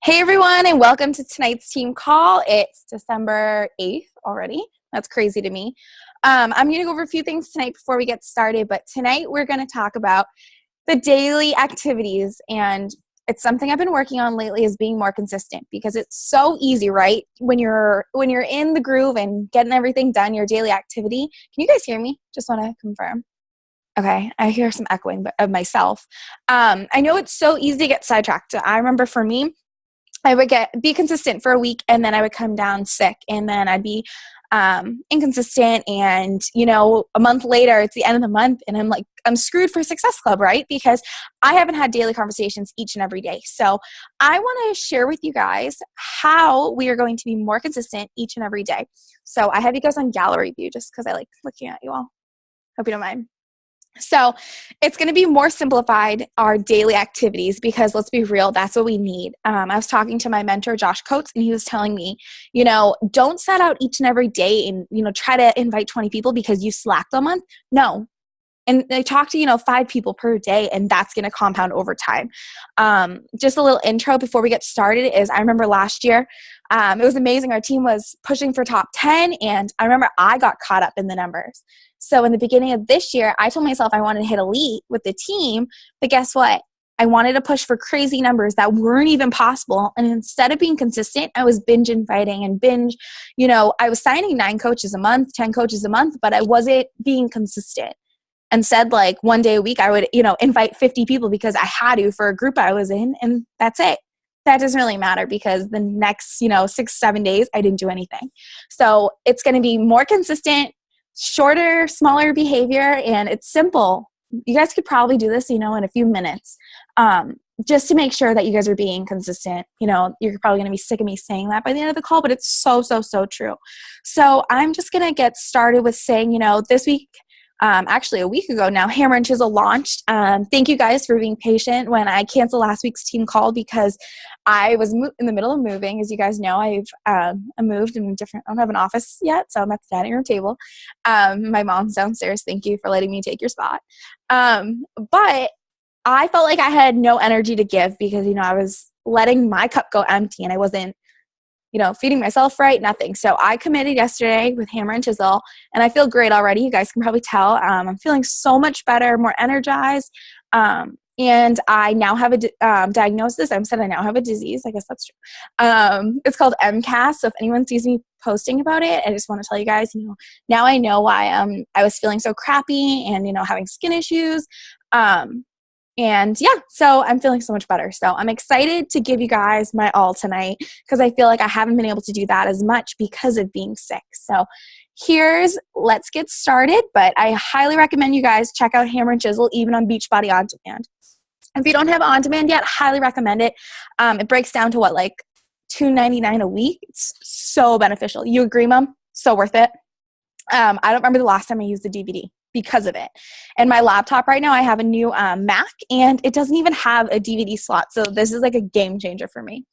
Hey everyone, and welcome to tonight's team call. It's December 8th already. That's crazy to me. I'm going to go over a few things tonight before we get started, but tonight we're going to talk about the daily activities, and it's something I've been working on lately is being more consistent because it's so easy, right? When you're in the groove and getting everything done, your daily activity. Can you guys hear me? Just want to confirm. Okay, I hear some echoing of myself. I know it's so easy to get sidetracked. I remember for me, I would be consistent for a week and then I would come down sick and then I'd be inconsistent, and a month later it's the end of the month and I'm screwed for Success Club, right? Because I haven't had daily conversations each and every day. So I want to share with you guys how we are going to be more consistent each and every day. So I have you guys on gallery view just because I like looking at you all. Hope you don't mind. So it's going to be more simplified, our daily activities, because let's be real, that's what we need. I was talking to my mentor, Josh Coates, and he was telling me, don't set out each and every day and, try to invite 20 people because you slacked all month. No. And I talk to, 5 people per day, and that's going to compound over time. Just a little intro before we get started is I remember last year, it was amazing. Our team was pushing for top 10, and I remember I got caught up in the numbers. So in the beginning of this year, I told myself I wanted to hit elite with the team, but guess what? I wanted to push for crazy numbers that weren't even possible. And instead of being consistent, I was binge inviting and I was signing 9 coaches a month, 10 coaches a month, but I wasn't being consistent. And said one day a week, I would, invite 50 people because I had to for a group I was in, and that's it. That doesn't really matter because the next, 6-7 days, I didn't do anything. So it's going to be more consistent, shorter, smaller behavior, and it's simple. You guys could probably do this, in a few minutes, just to make sure that you guys are being consistent. You're probably going to be sick of me saying that by the end of the call, but it's so, so, so true. So I'm just going to get started with saying, this week, actually a week ago now, Hammer and Chisel launched. Thank you guys for being patient when I canceled last week's team call because I was in the middle of moving. As you guys know, I moved in I don't have an office yet, so I'm at the dining room table. My mom's downstairs. Thank you for letting me take your spot. But I felt like I had no energy to give because, I was letting my cup go empty and I wasn't feeding myself right, nothing. So I committed yesterday with Hammer and Chisel, and I feel great already. You guys can probably tell. I'm feeling so much better, more energized. And I now have a diagnosis. I said I now have a disease. I guess that's true. It's called MCAS. So if anyone sees me posting about it, I just want to tell you guys, now I know why I was feeling so crappy and, having skin issues. And yeah, so I'm feeling so much better. So I'm excited to give you guys my all tonight because I feel like I haven't been able to do that as much because of being sick. So let's get started. But I highly recommend you guys check out Hammer and Chisel, even on Beachbody On Demand. If you don't have On Demand yet, highly recommend it. It breaks down to $2.99 a week. It's so beneficial. You agree, Mom? So worth it. I don't remember the last time I used the DVD because of it. And my laptop right now, I have a new Mac, and it doesn't even have a DVD slot. So this is a game changer for me.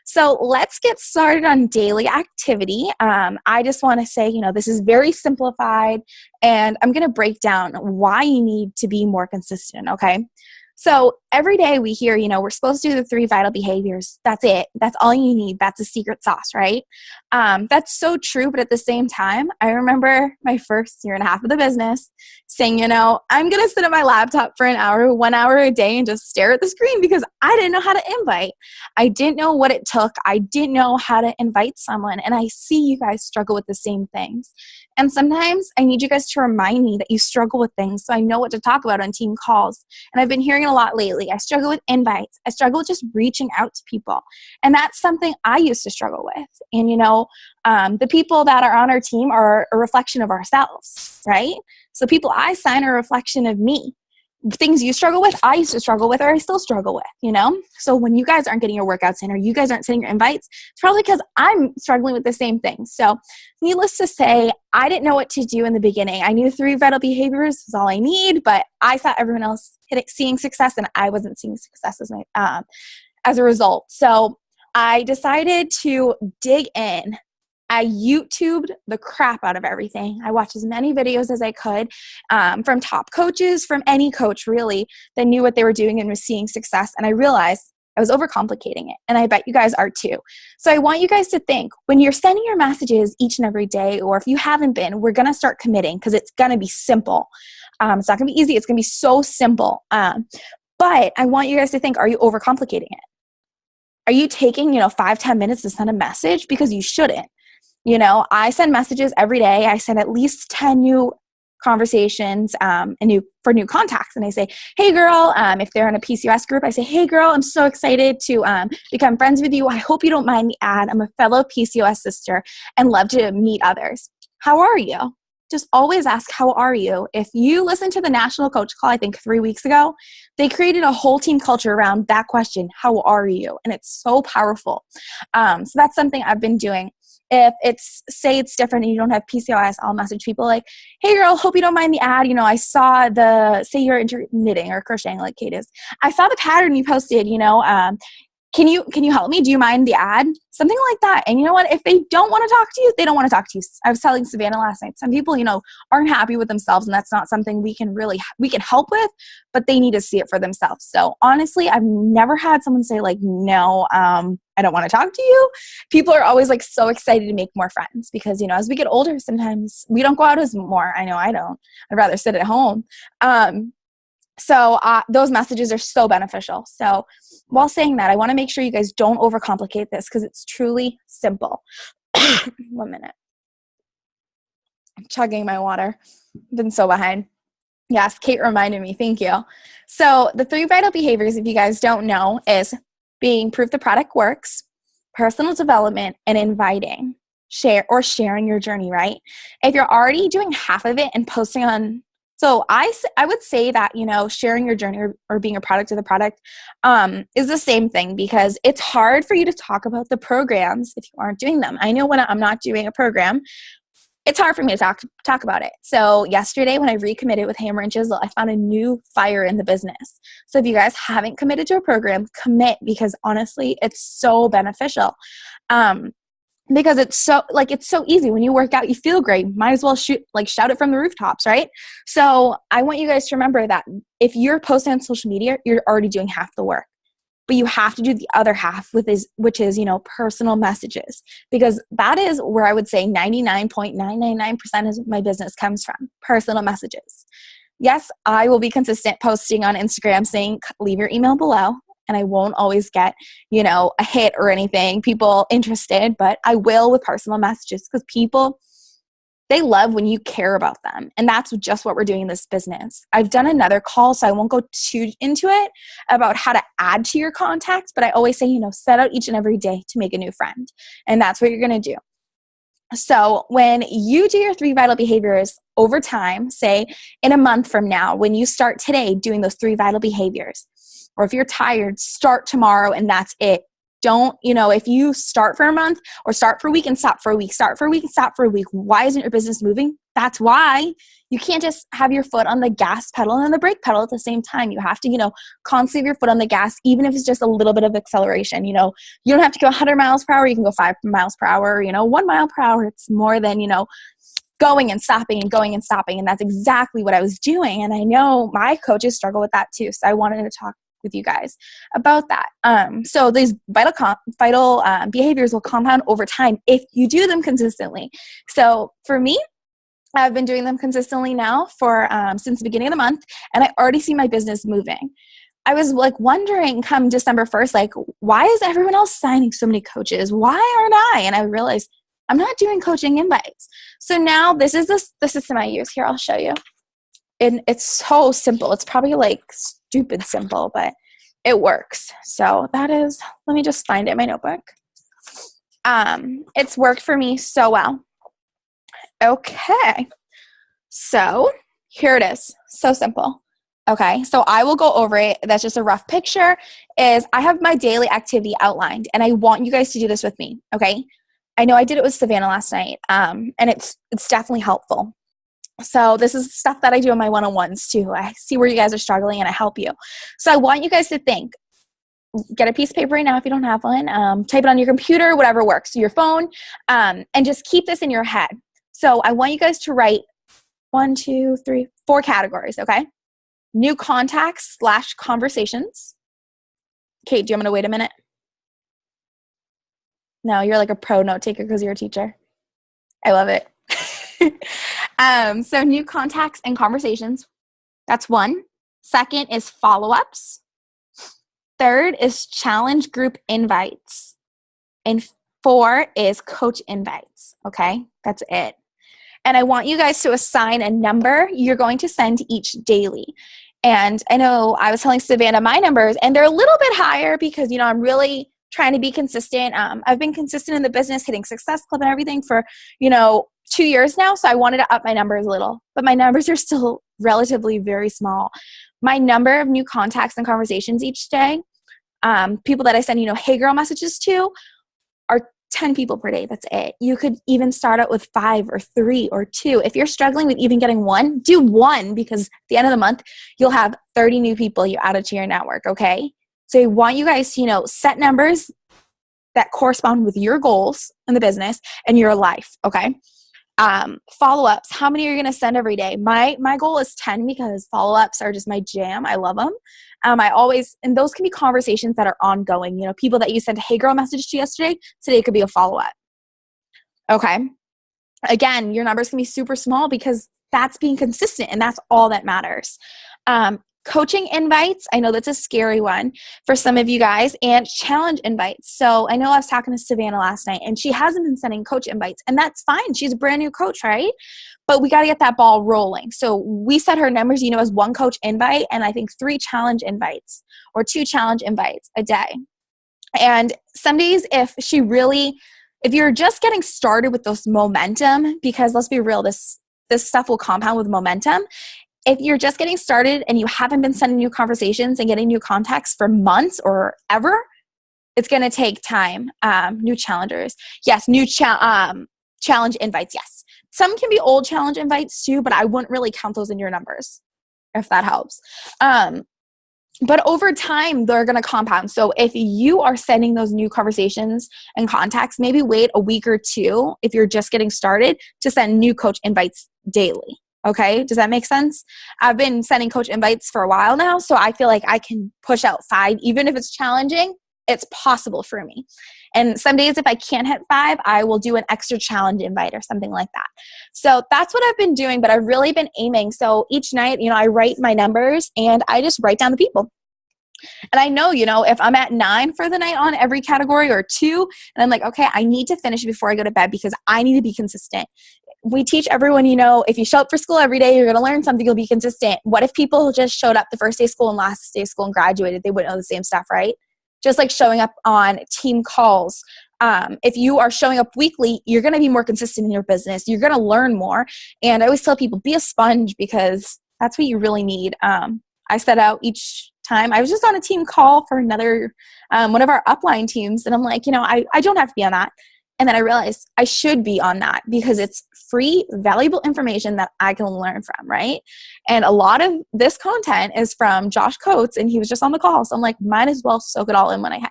So let's get started on daily activity. I just want to say, this is very simplified, and I'm going to break down why you need to be more consistent, okay? So every day we hear, we're supposed to do the 3 vital behaviors. That's it. That's all you need. That's a secret sauce, right? That's so true. But at the same time, I remember my first year and a half of the business saying, I'm going to sit at my laptop for 1 hour a day and just stare at the screen because I didn't know how to invite. I didn't know what it took. I didn't know how to invite someone. And I see you guys struggle with the same things. And sometimes I need you guys to remind me that you struggle with things so I know what to talk about on team calls. And I've been hearing it a lot lately. I struggle with invites. I struggle with just reaching out to people. And that's something I used to struggle with. And, the people that are on our team are a reflection of ourselves, right? So people I sign are a reflection of me. Things you struggle with, I used to struggle with, or I still struggle with, So when you guys aren't getting your workouts in or you guys aren't sending your invites, it's probably because I'm struggling with the same thing. So needless to say, I didn't know what to do in the beginning. I knew 3 vital behaviors was all I need, but I thought everyone else seeing success, and I wasn't seeing success as a result. So I decided to dig in. I YouTubed the crap out of everything. I watched as many videos as I could from top coaches, from any coach really that knew what they were doing and was seeing success. And I realized I was overcomplicating it. And I bet you guys are too. So I want you guys to think when you're sending your messages each and every day, or if you haven't been, we're going to start committing because it's going to be simple. It's not going to be easy. It's going to be so simple. But I want you guys to think, are you overcomplicating it? Are you taking, 5-10 minutes to send a message? Because you shouldn't. I send messages every day. I send at least 10 new conversations for new contacts. And I say, hey girl, if they're in a PCOS group, I say, hey girl, I'm so excited to become friends with you. I hope you don't mind the ad. I'm a fellow PCOS sister and love to meet others. How are you? Just always ask, how are you? If you listen to the National Coach Call, I think 3 weeks ago, they created a whole team culture around that question, how are you? And it's so powerful. So that's something I've been doing. If say it's different and you don't have PCOS, I'll message people like, hey girl, hope you don't mind the ad. I saw say you're into knitting or crocheting like Kate is. I saw the pattern you posted, can you help me? Do you mind the ad? Something like that. And you know what? If they don't want to talk to you, they don't want to talk to you. I was telling Savannah last night, some people, aren't happy with themselves, and that's not something we can help with, but they need to see it for themselves. So honestly, I've never had someone say like, no, I don't want to talk to you. People are always like so excited to make more friends because, as we get older, sometimes we don't go out as more. I know I don't. I'd rather sit at home. So those messages are so beneficial. So while saying that, I want to make sure you guys don't overcomplicate this because it's truly simple. 1 minute. I'm chugging my water. I've been so behind. Yes, Kate reminded me. Thank you. So the 3 vital behaviors, if you guys don't know, is being proof the product works, personal development, and inviting, sharing your journey, right? If you're already doing half of it and posting on, so I would say that, sharing your journey or being a product of the product is the same thing because it's hard for you to talk about the programs if you aren't doing them. I know when I'm not doing a program, it's hard for me to talk about it. So yesterday when I recommitted with Hammer and Chisel, I found a new fire in the business. So if you guys haven't committed to a program, commit because honestly, it's so beneficial. Because it's so easy. When you work out, you feel great. Might as well shout it from the rooftops, right? So I want you guys to remember that if you're posting on social media, you're already doing half the work. But you have to do the other half which is personal messages, because that is where I would say 99.999% of my business comes from, personal messages. Yes, I will be consistent posting on Instagram saying leave your email below, and I won't always get, a hit or anything, people interested, but I will with personal messages because people, they love when you care about them. And that's just what we're doing in this business. I've done another call, so I won't go too into it about how to add to your contacts, but I always say, set out each and every day to make a new friend. And that's what you're going to do. So when you do your 3 vital behaviors over time, say in a month from now, when you start today doing those 3 vital behaviors, or if you're tired, start tomorrow and that's it. Don't, if you start for a month or start for a week and stop for a week, start for a week and stop for a week, why isn't your business moving? That's why. You can't just have your foot on the gas pedal and the brake pedal at the same time. You have to, constantly have your foot on the gas, even if it's just a little bit of acceleration. You don't have to go 100 miles per hour. You can go 5 miles per hour, 1 mile per hour. It's more than, going and stopping and going and stopping. And that's exactly what I was doing. And I know my coaches struggle with that too. So I wanted to talk with you guys about that. So these vital behaviors will compound over time if you do them consistently. So for me, I've been doing them consistently now for since the beginning of the month, and I already see my business moving. I was wondering come December 1st, why is everyone else signing so many coaches? Why aren't I? And I realized I'm not doing coaching invites. So now this is the system I use. Here, I'll show you. And it's so simple. It's probably stupid simple, but it works. So that is, let me just find it in my notebook. It's worked for me so well. Okay. So here it is. So simple. Okay. So I will go over it. That's just a rough picture. Is I have my daily activity outlined, and I want you guys to do this with me. Okay. I know I did it with Savannah last night. And it's definitely helpful. So this is stuff that I do in my one-on-ones too. I see where you guys are struggling and I help you. So I want you guys to think, get a piece of paper right now if you don't have one, type it on your computer, whatever works, your phone, and just keep this in your head. So I want you guys to write 1, 2, 3, 4 categories, okay? New contacts / conversations, Kate, do you want me to wait a minute? No, you're like a pro note taker because you're a teacher. I love it. So new contacts and conversations. That's one. Second is follow-ups. Third is challenge group invites. And 4 is coach invites. Okay, that's it. And I want you guys to assign a number you're going to send each daily. And I know I was telling Savannah my numbers, and they're a little bit higher because, I'm really trying to be consistent. I've been consistent in the business, hitting Success Club and everything for, 2 years now. So I wanted to up my numbers a little, but my numbers are still relatively very small. My number of new contacts and conversations each day, people that I send, hey girl messages to, are 10 people per day. That's it. You could even start out with 5 or 3 or 2. If you're struggling with even getting 1, do 1, because at the end of the month, you'll have 30 new people you added to your network, okay? So I want you guys to, set numbers that correspond with your goals in the business and your life, okay? Follow-ups, how many are you going to send every day? My goal is 10 because follow-ups are just my jam. I love them. And those can be conversations that are ongoing. People that you sent a hey girl message to yesterday, today could be a follow-up. Okay. Again, your numbers can be super small because that's being consistent and that's all that matters. Coaching invites, I know that's a scary one for some of you guys, and challenge invites. So I know I was talking to Savannah last night and she hasn't been sending coach invites, and that's fine. She's a brand new coach, right? But we got to get that ball rolling. So we set her numbers, as 1 coach invite and I think 3 challenge invites or 2 challenge invites a day. And some days if you're just getting started with this momentum, because let's be real, this stuff will compound with momentum. If you're just getting started and you haven't been sending new conversations and getting new contacts for months or ever, it's going to take time. New challengers. Yes, new challenge invites. Yes. Some can be old challenge invites too, but I wouldn't really count those in your numbers, if that helps. But over time, they're going to compound. So if you are sending those new conversations and contacts, maybe wait a week or 2 if you're just getting started to send new coach invites daily. Okay, does that make sense? I've been sending coach invites for a while now, so I feel like I can push out 5. Even if it's challenging, it's possible for me. And some days if I can't hit 5, I will do an extra challenge invite or something like that. So that's what I've been doing, but I've really been aiming. So each night, I write my numbers and I just write down the people. And I know, if I'm at 9 for the night on every category or 2, and I'm like, okay, I need to finish before I go to bed because I need to be consistent. We teach everyone, if you show up for school every day, you're going to learn something, you'll be consistent. What if people just showed up the first day of school and last day of school and graduated? They wouldn't know the same stuff, right? Just like showing up on team calls. If you are showing up weekly, you're going to be more consistent in your business. You're going to learn more. And I always tell people, be a sponge because that's what you really need. I set out each time. I was just on a team call for another, one of our upline teams. And I'm like, I don't have to be on that. And then I realized I should be on that because it's free, valuable information that I can learn from, right? And a lot of this content is from Josh Coates, and he was just on the call. So I'm like, might as well soak it all in when I can.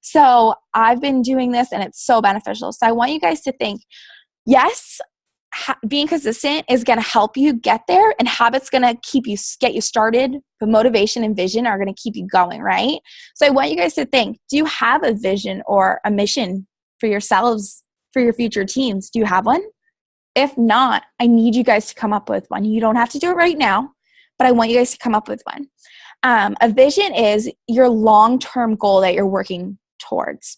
So I've been doing this, and it's so beneficial. So I want you guys to think, yes, being consistent is going to help you get there, and habits going to get you started, but motivation and vision are going to keep you going, right? So I want you guys to think, do you have a vision or a mission for yourselves, for your future teams? Do you have one? If not, I need you guys to come up with one. You don't have to do it right now, but I want you guys to come up with one. A vision is your long-term goal that you're working towards.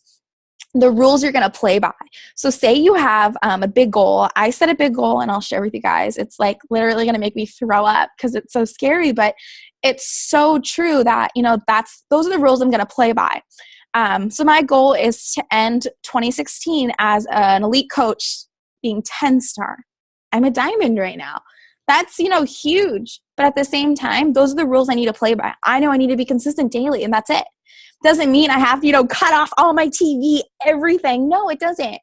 The rules you're going to play by. So say you have a big goal. I set a big goal and I'll share with you guys. It's like literally going to make me throw up because it's so scary, but it's so true that, those are the rules I'm going to play by. So my goal is to end 2016 as an elite coach, being 10-star. I'm a diamond right now. That's, huge. But at the same time, those are the rules I need to play by. I know I need to be consistent daily, and that's it. Doesn't mean I have to, cut off all my TV, everything. No, it doesn't.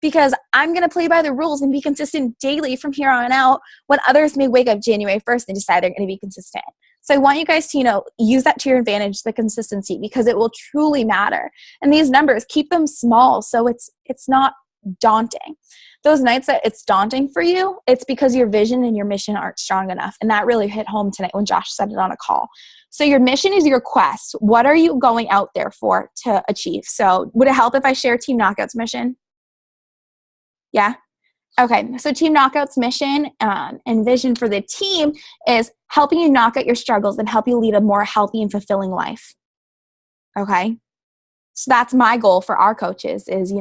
Because I'm going to play by the rules and be consistent daily from here on out when others may wake up January 1st and decide they're going to be consistent. So I want you guys to, use that to your advantage, the consistency, because it will truly matter. And these numbers, keep them small so it's not daunting. Those nights that it's daunting for you, it's because your vision and your mission aren't strong enough. And that really hit home tonight when Josh said it on a call. So your mission is your quest. What are you going out there for to achieve? So would it help if I share Team Knockout's mission? Yeah? Okay, so Team Knockout's mission and vision for the team is helping you knock out your struggles and help you lead a more healthy and fulfilling life. Okay? So that's my goal for our coaches is,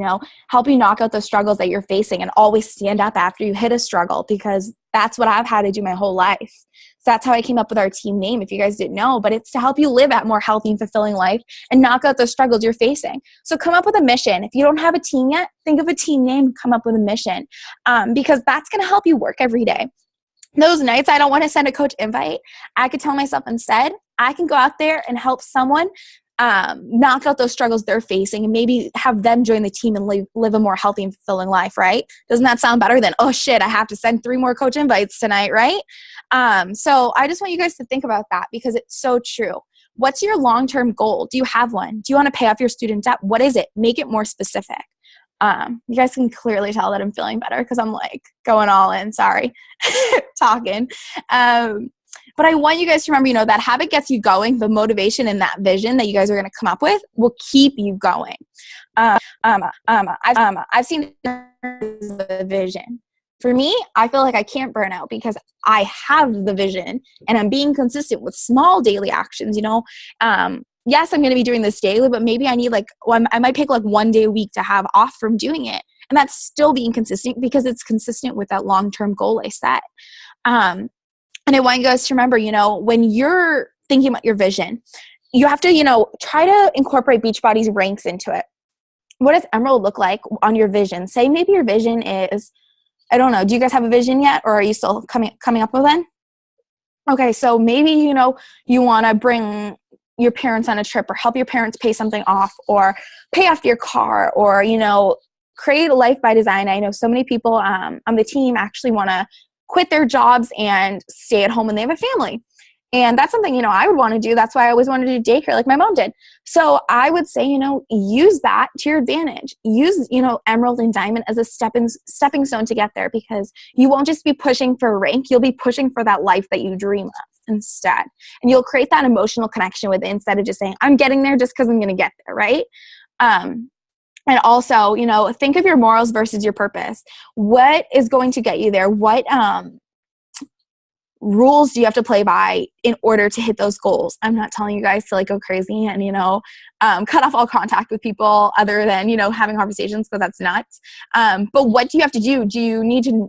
help you knock out the struggles that you're facing and always stand up after you hit a struggle, because that's what I've had to do my whole life. So that's how I came up with our team name, if you guys didn't know, but it's to help you live a more healthy and fulfilling life and knock out the struggles you're facing. So come up with a mission. If you don't have a team yet, think of a team name, come up with a mission, because that's going to help you work every day. Those nights I don't want to send a coach invite, I could tell myself instead, I can go out there and help someone knock out those struggles they're facing and maybe have them join the team and live a more healthy and fulfilling life, right? Doesn't that sound better than, oh shit, I have to send 3 more coach invites tonight, right? So I just want you guys to think about that, because it's so true. What's your long-term goal? Do you have one? Do you want to pay off your student debt? What is it? Make it more specific. You guys can clearly tell that I'm feeling better because I'm like going all in, sorry, talking. But I want you guys to remember, that habit gets you going. The motivation and that vision that you guys are going to come up with will keep you going. I've seen the vision. For me, I feel like I can't burn out because I have the vision and I'm being consistent with small daily actions, Yes, I'm going to be doing this daily, but maybe I need I might pick 1 day a week to have off from doing it. And that's still being consistent because it's consistent with that long-term goal I set. And I want you guys to remember, when you're thinking about your vision, you have to, try to incorporate Beachbody's ranks into it. What does Emerald look like on your vision? Say maybe your vision is, I don't know, do you guys have a vision yet, or are you still coming up with one? Okay, so maybe, you want to bring your parents on a trip or help your parents pay something off or pay off your car or, create a life by design. I know so many people on the team actually want to quit their jobs and stay at home when they have a family. And that's something, I would want to do. That's why I always wanted to do daycare like my mom did. So I would say, use that to your advantage. Use, Emerald and Diamond as a stepping stone to get there, because you won't just be pushing for a rank. You'll be pushing for that life that you dream of instead. And you'll create that emotional connection with it instead of just saying, I'm getting there just because I'm going to get there, right? And also, think of your morals versus your purpose. What is going to get you there? What rules do you have to play by in order to hit those goals? I'm not telling you guys to go crazy and, cut off all contact with people other than, having conversations, because that's nuts. But what do you have to do? Do you need to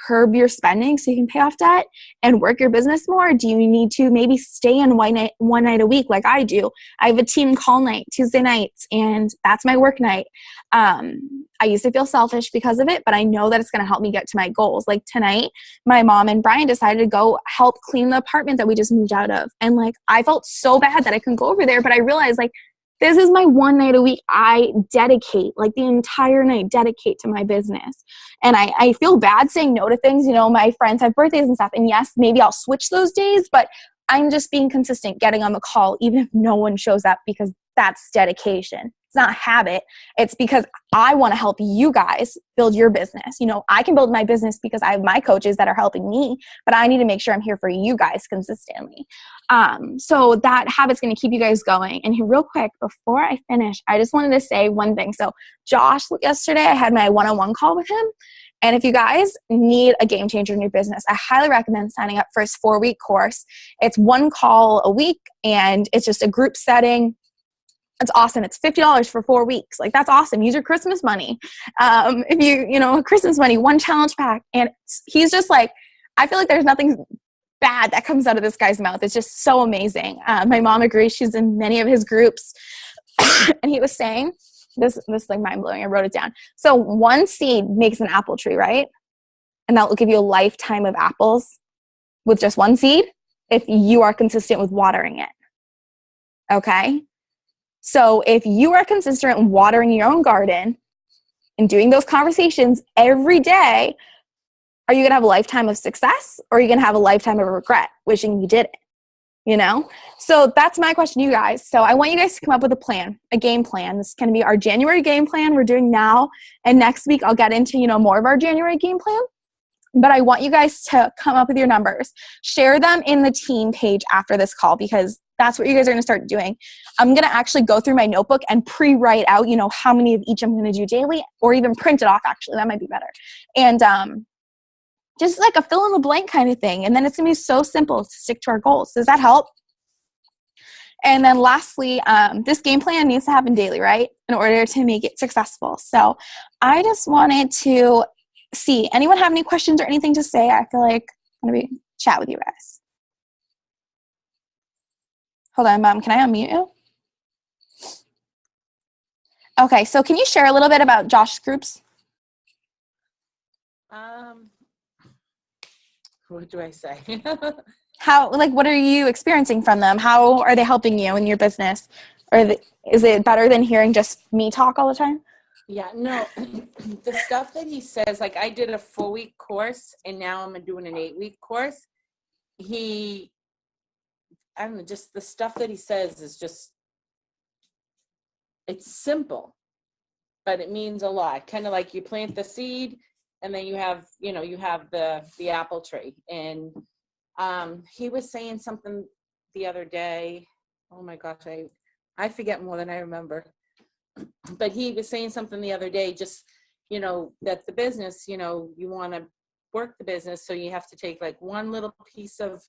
curb your spending so you can pay off debt and work your business more? Do you need to maybe stay in one night a week like I do? I have a team call night Tuesday nights, and that's my work night. I used to feel selfish because of it, but I know that it's going to help me get to my goals. Like tonight, my mom and Brian decided to go help clean the apartment that we just moved out of. And I felt so bad that I couldn't go over there, but I realized this is my one night a week I dedicate, the entire night dedicate to my business. And I feel bad saying no to things. My friends have birthdays and stuff. And yes, maybe I'll switch those days, but I'm just being consistent, getting on the call, even if no one shows up, because that's dedication. It's not habit. It's because I want to help you guys build your business. I can build my business because I have my coaches that are helping me, but I need to make sure I'm here for you guys consistently. So that habit's going to keep you guys going. And real quick, before I finish, I just wanted to say one thing. So Josh, yesterday I had my one-on-one call with him. And if you guys need a game changer in your business, I highly recommend signing up for his 4-week course. It's 1 call a week, and it's just a group setting. It's awesome. It's $50 for 4 weeks. That's awesome. Use your Christmas money. If you, Christmas money, 1 challenge pack. And he's just I feel like there's nothing bad that comes out of this guy's mouth. It's just so amazing. My mom agrees. She's in many of his groups. And he was saying, this is mind blowing. I wrote it down. So 1 seed makes an apple tree, right? And that will give you a lifetime of apples with just 1 seed if you are consistent with watering it. Okay? So if you are consistent in watering your own garden and doing those conversations every day, are you going to have a lifetime of success, or are you going to have a lifetime of regret wishing you did it? you know? So that's my question to you guys. So I want you guys to come up with a plan, a game plan. This is going to be our January game plan we're doing now. And next week I'll get into, more of our January game plan. But I want you guys to come up with your numbers. Share them in the team page after this call, because that's what you guys are going to start doing. I'm going to actually go through my notebook and pre-write out, how many of each I'm going to do daily, or even print it off, actually. That might be better. And just like a fill in the blank kind of thing. And then it's going to be so simple to stick to our goals. Does that help? And then lastly, this game plan needs to happen daily, right? In order to make it successful. So I just wanted to see, anyone have any questions or anything to say? I feel like I'm going to chat with you guys. Hold on, Mom. Can I unmute you? Okay, so can you share a little bit about Josh's groups? What do I say? What are you experiencing from them? How are they helping you in your business? Is it better than hearing just me talk all the time? Yeah, no, the stuff that he says, like I did a 4-week course and now I'm doing an 8-week course. I don't know, just the stuff that he says is just, it's simple, but it means a lot. Kind of like you plant the seed and then you have the apple tree. And he was saying something the other day. Oh my gosh, I forget more than I remember. But he was saying something the other day, just, that the business, you want to work the business. So you have to take like one little piece of,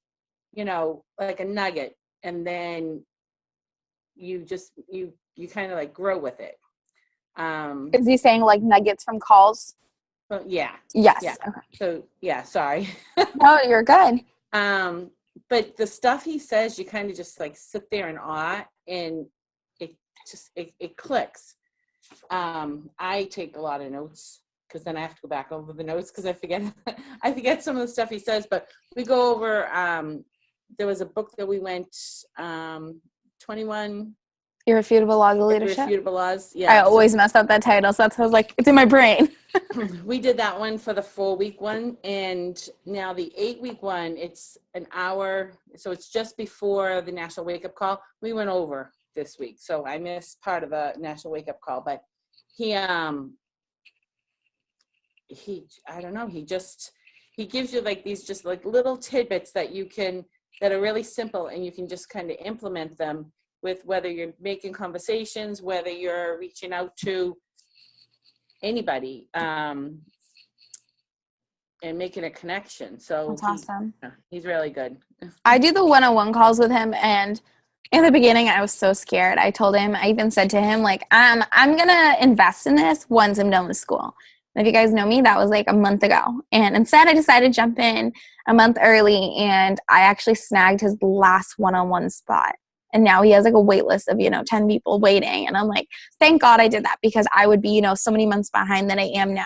like a nugget, and then you kind of like grow with it. Is he saying like nuggets from calls? Well, yeah. Yes. Yeah. Okay. So yeah, sorry. No, you're good. But the stuff he says, you kind of just like sit there in awe, and it clicks. I take a lot of notes, because then I have to go back over the notes because I forget some of the stuff he says. But we go over, there was a book that we went, 21 Irrefutable Laws of Leadership. Irrefutable Laws. Yeah. I always mess up that title, so that's why I was like, it's in my brain. We did that one for the 4-week one, and now the 8-week one, it's an hour. So it's just before the National Wake Up Call. We went over this week, so I missed part of the National Wake Up Call, but he I don't know, he gives you like these just like little tidbits that are really simple, and you can just kind of implement them with whether you're making conversations, whether you're reaching out to anybody, and making a connection. So that's awesome. He's really good. I do the one-on-one calls with him, and in the beginning, I was so scared. I even said to him, like, I'm going to invest in this once I'm done with school. And if you guys know me, that was like a month ago. And instead, I decided to jump in a month early, and I actually snagged his last one-on-one spot. And now he has like a wait list of, 10 people waiting. And I'm like, thank God I did that, because I would be, so many months behind than I am now.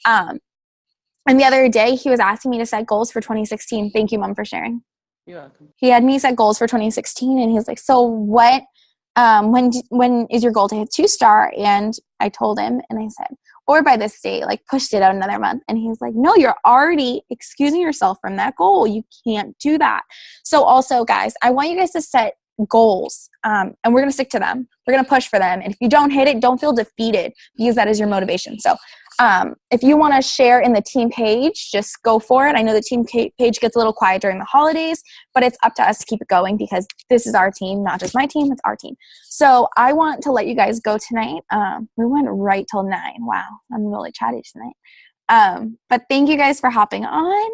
And the other day, he was asking me to set goals for 2016. Thank you, Mom, for sharing. You're welcome. He had me set goals for 2016, and he's like, so what, when is your goal to hit 2-star? And I told him, and I said, or by this date, like pushed it out another month. And he's like, no, you're already excusing yourself from that goal. You can't do that. So also, guys, I want you guys to set goals, and we're going to stick to them. We're going to push for them. And if you don't hit it, don't feel defeated, because that is your motivation. So if you want to share in the team page, just go for it. I know the team page gets a little quiet during the holidays, but it's up to us to keep it going, because this is our team, not just my team, it's our team. So I want to let you guys go tonight. We went right till 9. Wow, I'm really chatty tonight. But thank you guys for hopping on.